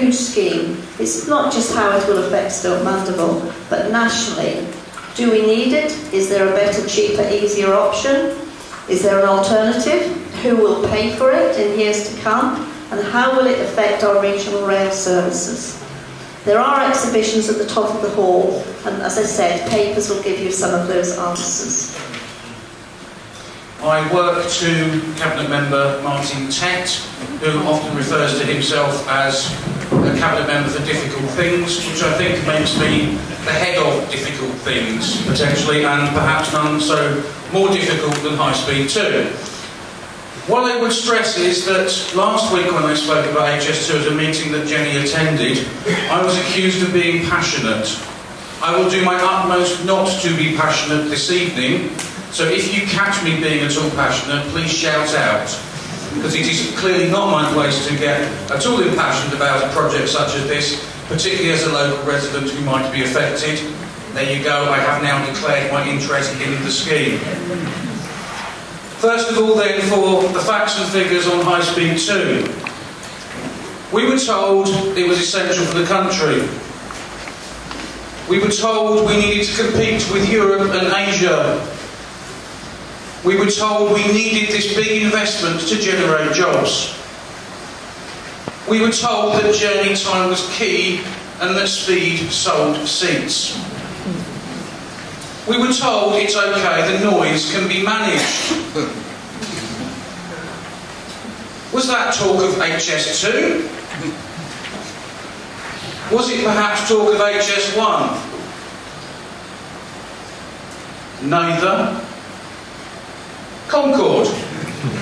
huge scheme. It's not just how it will affect Stoke Mandeville, but nationally. Do we need it? Is there a better, cheaper, easier option? Is there an alternative? Who will pay for it in years to come? And how will it affect our regional rail services? There are exhibitions at the top of the hall, and as I said, papers will give you some of those answers. I work to Cabinet Member Martin Tent, who often refers to himself as a Cabinet Member for difficult things, which I think makes me the head of difficult things, potentially, and perhaps none so more difficult than High Speed 2. What I would stress is that last week when I spoke about HS2 at a meeting that Jenny attended, I was accused of being passionate. I will do my utmost not to be passionate this evening, so if you catch me being at all passionate, please shout out. Because it is clearly not my place to get at all impassioned about a project such as this, particularly as a local resident who might be affected. There you go, I have now declared my interest in the scheme. First of all then, for the facts and figures on High Speed 2. We were told it was essential for the country. We were told we needed to compete with Europe and Asia. We were told we needed this big investment to generate jobs. We were told that journey time was key and that speed sold seats. We were told it's okay, the noise can be managed. Was that talk of HS2? Was it perhaps talk of HS1? Neither. Concorde.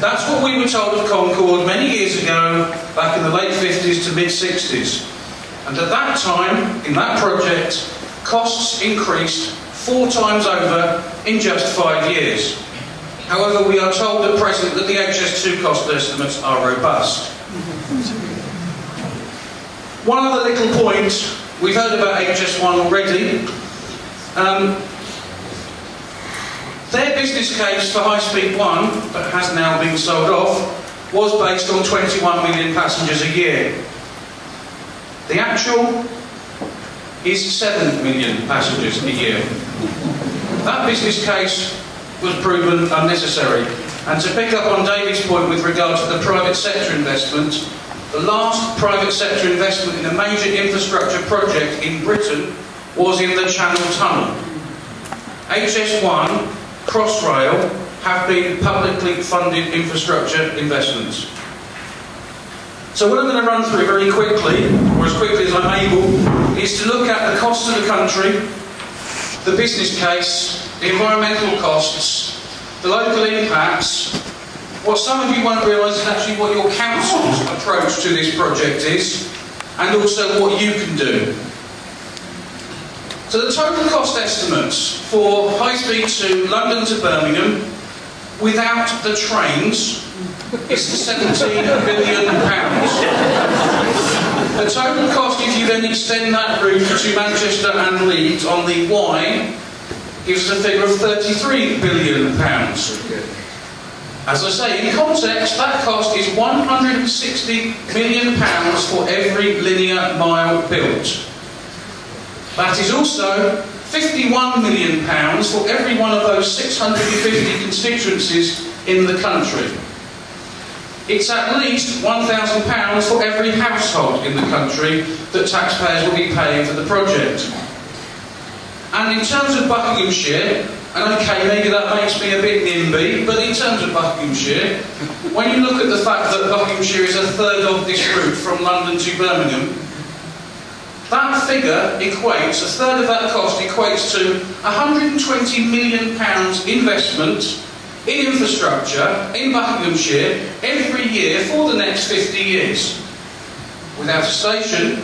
That's what we were told of Concorde many years ago, back in the late 50s to mid-60s. And at that time, in that project, costs increased 4 times over in just 5 years. However, we are told at present that the HS2 cost estimates are robust. One other little point, we've heard about HS1 already. Their business case for High Speed 1, that has now been sold off, was based on 21 million passengers a year. The actual is 7 million passengers a year. That business case was proven unnecessary. And to pick up on David's point with regard to the private sector investment, the last private sector investment in a major infrastructure project in Britain was in the Channel Tunnel. HS1, Crossrail have been publicly funded infrastructure investments. So what I'm going to run through very quickly, or as quickly as I'm able, is to look at the costs of the country, the business case, the environmental costs, the local impacts. What some of you won't realise is actually what your council's approach to this project is, and also what you can do. So the total cost estimates for High Speed 2 London to Birmingham without the trains is £17 billion. The total cost, if you then extend that route to Manchester and Leeds on the Y, gives us a figure of £33 billion. As I say, in context, that cost is £160 million for every linear mile built. That is also £51 million for every one of those 650 constituencies in the country. It's at least £1,000 for every household in the country that taxpayers will be paying for the project. And in terms of Buckinghamshire, and okay, maybe that makes me a bit NIMBY, but in terms of Buckinghamshire, when you look at the fact that Buckinghamshire is a third of this route from London to Birmingham, that figure equates, a third of that cost equates to £120 million investment in infrastructure in Buckinghamshire every year for the next 50 years. Without a station,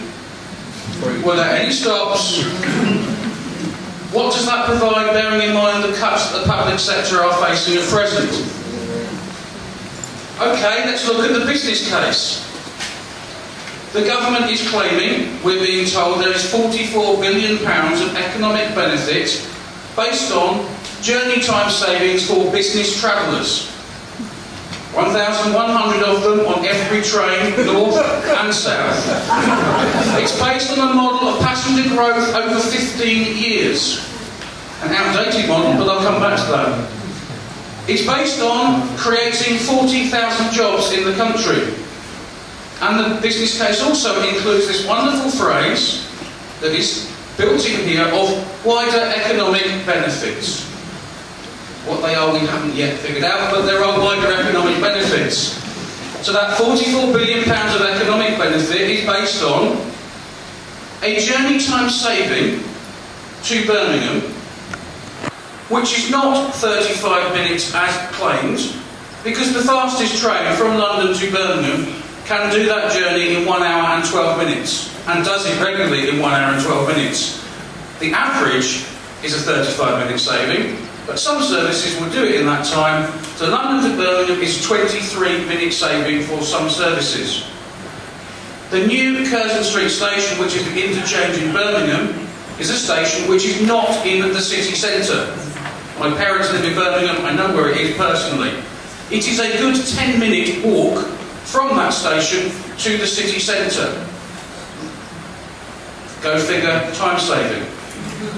without any stops. What does that provide, bearing in mind the cuts that the public sector are facing at present? Okay, let's look at the business case. The government is claiming, we're being told, there is £44 billion of economic benefit based on journey time savings for business travellers. 1,100 of them on every train, north and south. It's based on a model of passenger growth over 15 years. An outdated model, but I'll come back to that. It's based on creating 40,000 jobs in the country. And the business case also includes this wonderful phrase that is built in here of wider economic benefits. What they are we haven't yet figured out, but there are wider economic benefits. So that £44 billion of economic benefit is based on a journey time saving to Birmingham, which is not 35 minutes as claimed, because the fastest train from London to Birmingham can do that journey in 1 hour and 12 minutes, and does it regularly in 1 hour and 12 minutes. The average is a 35-minute saving, but some services will do it in that time. So London to Birmingham is 23-minute saving for some services. The new Curzon Street station, which is the interchange in Birmingham, is a station which is not in the city centre. My parents live in Birmingham, I know where it is personally. It is a good 10-minute walk from that station to the city centre. Go figure, time saving.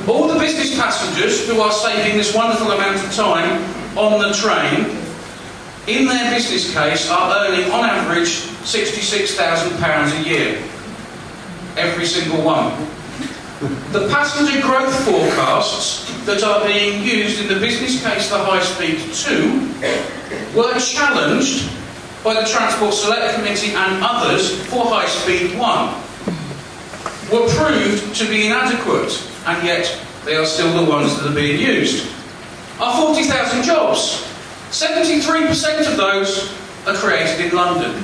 All the business passengers who are saving this wonderful amount of time on the train, in their business case, are earning on average £66,000 a year. Every single one. The passenger growth forecasts that are being used in the business case for High Speed 2 were challenged by the Transport Select Committee and others for High Speed 1. Were proved to be inadequate, and yet they are still the ones that are being used. Our 40,000 jobs, 73% of those are created in London.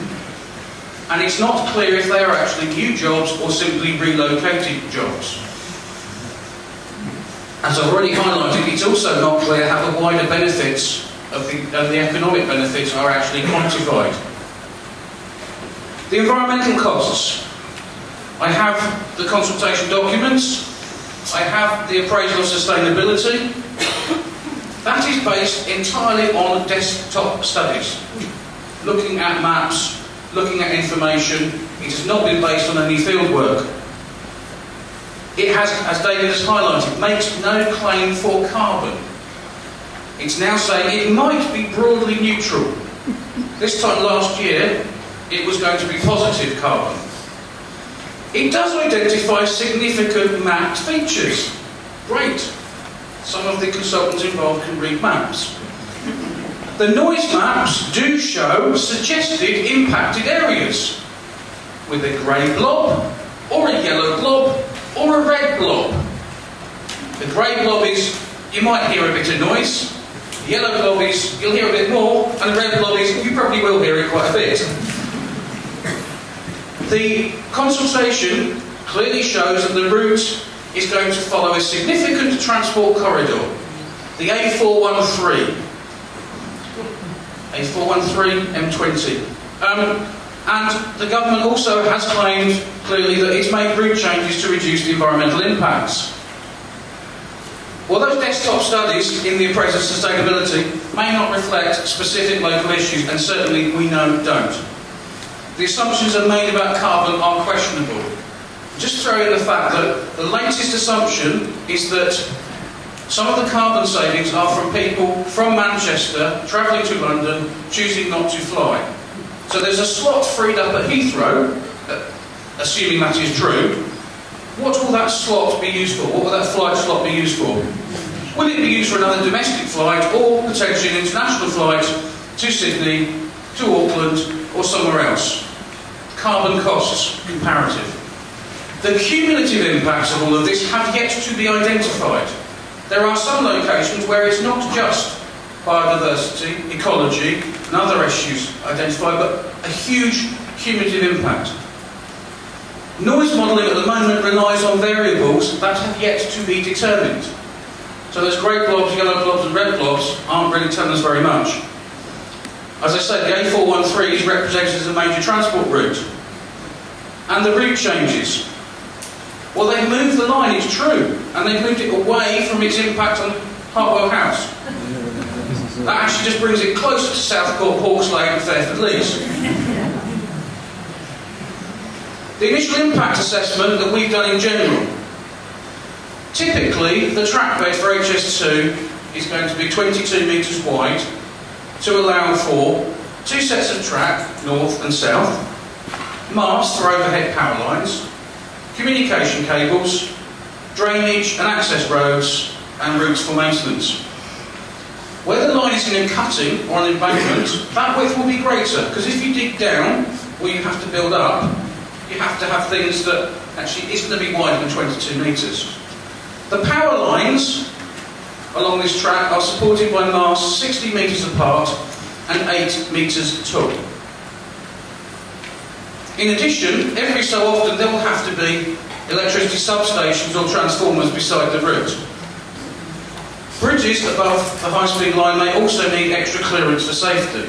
And it's not clear if they are actually new jobs or simply relocated jobs. As I've already highlighted, it's also not clear how the wider benefits of the economic benefits are actually quantified. The environmental costs. I have the consultation documents, I have the appraisal of sustainability. That is based entirely on desktop studies, looking at maps, looking at information. It has not been based on any field work. It has, as David has highlighted, makes no claim for carbon. It's now saying it might be broadly neutral. This time last year, it was going to be positive carbon. It does identify significant mapped features. Great. Some of the consultants involved can read maps. The noise maps do show suggested impacted areas, with a grey blob, or a yellow blob, or a red blob. The grey blob is, you might hear a bit of noise. The yellow blob is, you'll hear a bit more, and the red blob is, you probably will hear it quite a bit. The consultation clearly shows that the route is going to follow a significant transport corridor, the A413. A413 M20. And the government also has claimed clearly that it's made route changes to reduce the environmental impacts. Well, those desktop studies in the appraisal of sustainability may not reflect specific local issues, and certainly we know don't. The assumptions that are made about carbon are questionable. Just throw in the fact that the latest assumption is that some of the carbon savings are from people from Manchester travelling to London choosing not to fly. So there's a slot freed up at Heathrow, assuming that is true. What will that slot be used for? What will that flight slot be used for? Will it be used for another domestic flight or potentially an international flight to Sydney, to Auckland or somewhere else? Carbon costs, comparative. The cumulative impacts of all of this have yet to be identified. There are some locations where it's not just biodiversity, ecology and other issues identified, but a huge cumulative impact. Noise modelling at the moment relies on variables that have yet to be determined. So those grey blobs, yellow blobs and red blobs aren't really telling us very much. As I said, the A413 is represented as a major transport route. And the route changes. Well, they've moved the line, it's true, and they've moved it away from its impact on Hartwell House. That actually just brings it closer to Southcourt, Hawkslade and Fairford Leys. The initial impact assessment that we've done in general. Typically, the track bed for HS2 is going to be 22 metres wide to allow for 2 sets of track, north and south, masts for overhead power lines, communication cables, drainage and access roads, and routes for maintenance. Where the line is in a cutting or an embankment, that width will be greater, because if you dig down, or you have to build up, you have to have things that actually isn't going to be wider than 22 metres. The power lines along this track are supported by masts 60 metres apart and 8 metres tall. In addition, every so often there will have to be electricity substations or transformers beside the route. Bridges above the high-speed line may also need extra clearance for safety.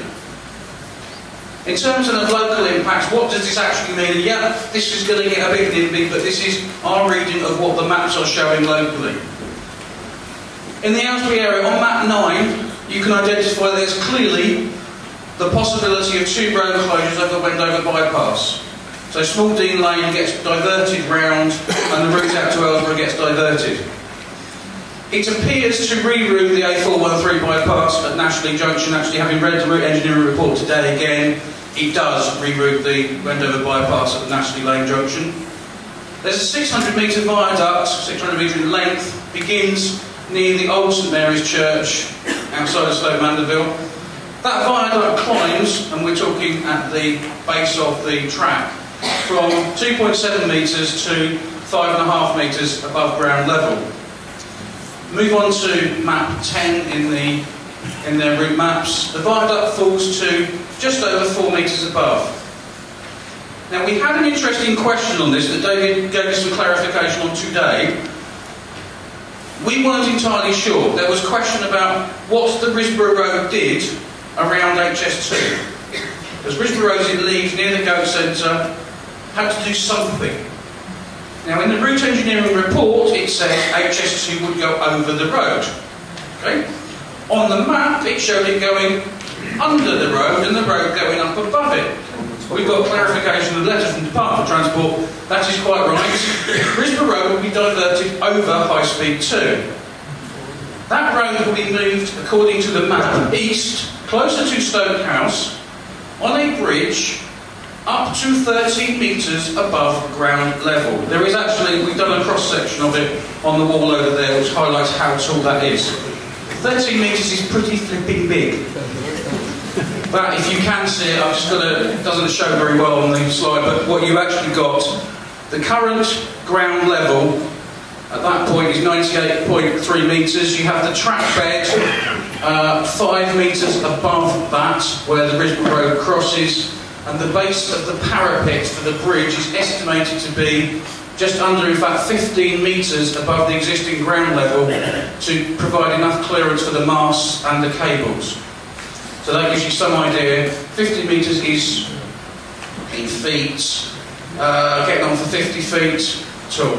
In terms of local impacts, what does this actually mean? Yeah, this is going to get a bit NIMBY, but this is our reading of what the maps are showing locally. In the Aylesbury area, on map 9, you can identify that there's clearly the possibility of 2 road closures over Wendover bypass. So Small Dean Lane gets diverted round and the route out to Aylesbury gets diverted. It appears to reroute the A413 bypass at Nashley Junction. Actually, having read the route engineering report today again, it does reroute the Wendover bypass at the Nashley Lane Junction. There's a 600 metre viaduct, 600 metre in length, begins near the old St Mary's Church outside of Stoke Mandeville. That viaduct climbs, and we're talking at the base of the track, from 2.7 metres to 5.5 metres above ground level. Move on to map 10 in their route maps. The viaduct falls to just over 4 metres above. Now, we had an interesting question on this that David gave us some clarification on today. We weren't entirely sure. There was a question about what the Risborough Road did around HS2. Because Risborough Road, as it leaves near the Goat Centre, had to do something. Now, in the route engineering report, it says HS2 would go over the road. Okay? On the map, it showed it going under the road and the road going up above it. We've got clarification of the letter from the Department of Transport. That is quite right. Risborough Road will be diverted over High Speed 2. That road will be moved, according to the map, east, closer to Stoke House, on a bridge up to 30 metres above ground level. There is actually, we've done a cross-section of it on the wall over there, which highlights how tall that is. 13 metres is pretty flipping big. But if you can see it, I've just got it doesn't show very well on the slide, but what you actually got, the current ground level at that point is 98.3 metres. You have the track bed 5 metres above that, where the Risborough Road crosses, and the base of the parapet for the bridge is estimated to be just under, in fact, 15 metres above the existing ground level to provide enough clearance for the masts and the cables. So that gives you some idea. 50 metres is in feet, getting on for 50 feet tall.